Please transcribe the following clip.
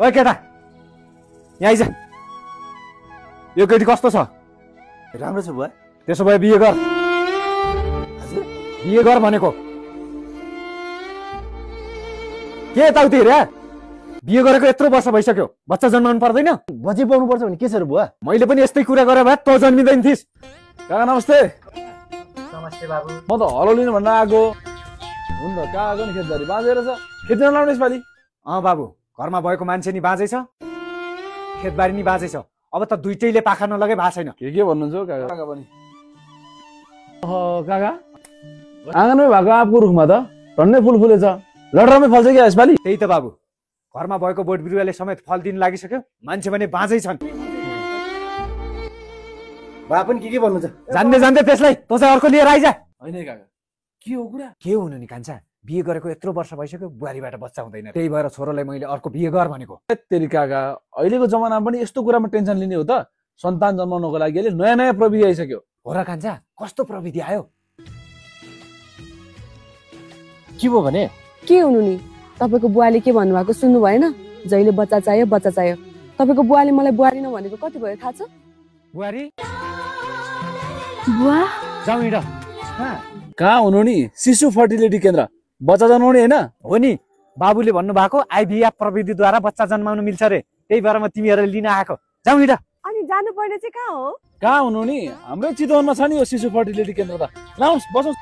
ओइ केटा यहाँ आइज। यो केटी कस्तो छ? राम्रो छ बुवा। त्यसो भए बिहे गर। हजुर बिहे गर भनेको के यताउति रे? बिहे गरेको यत्रो वर्ष भइसक्यो, बच्चा जन्माउनु पर्दैन? बच्ची पाउनु पर्छ भने के छ र बुवा? मैले पनि यस्तै कुरा गरे भए तँ जन्मिँदैन थिइस्। काका नमस्ते। नमस्ते बाबु। म त हलो लिनु भन्न आएको। हुन त काकाको नि खेतबारी बाँझेर छ, खेती नलाउने यसपालि। बाबु, घरमा भएको मान्छे नि बाँझै छ, खेतबारी नि बाँझै छ। अब त दुइटैले पाखा नलगे भएको छैन। के भन्नुहुन्छ हौ काका? काका पनि काका आँगनमै भएको आँपको रुखमा त टन्नै फुल फुलेछ, लडरमै फल्छ क्या यसपालि? त्यही त बाबु, घरमा भएको बोट बिरुवाले समेत फल दिन लागिसक्यो, मान्छे भने बाँझै छन्। बा पनि के भन्नुहुन्छ? जान्दै जान्दै त्यसलाई तँ चाहिँ अर्को लिएर आइज। होइन काका, के हो कुरा? के हुनु नि कान्छा, बिहे गरेको यत्रो वर्ष भइसक्यो, बुहारीबाट बच्चा हुँदैन। त्यही भएर छोरालाई मैले अर्को बिहे गर भनेको। तेरि काका, अहिलेको जमानामा पनि यस्तो कुरामा टेन्सन लिने हो त? सन्तान जन्माउनको लागि अहिले नयाँ नयाँ प्रविधि आइसक्यो। हो र कान्छा, कस्तो प्रविधि आयो? के भयो भने? के हुनु नि, तपाईँको बुवाले के भन्नुभएको सुन्नु भएन? जहिले बच्चा चाहियो बच्चा चाहियो। तपाईँको बुवाले मलाई बुहारी नभनेको कति भयो थाहा छ? बुहारी बुवा जाउँ हिँड। कहाँ हुनु नि? शिशु फर्टिलिटी केन्द्र, बच्चा जन्माउने होइन? हो नि, बाबुले भन्नुभएको आइभीएफ प्रविधिद्वारा बच्चा जन्माउनु मिल्छ रे। त्यही भएर म तिमीहरूलाई लिन आएको। जाउँ हिँड। अनि जानुपर्ने चाहिँ कहाँ हो? कहाँ हुनु नि? हाम्रै चितवनमा छ नि यो शिशु फर्टिलिटी केन्द्र त। लाउनुहोस् बस्नुहोस्।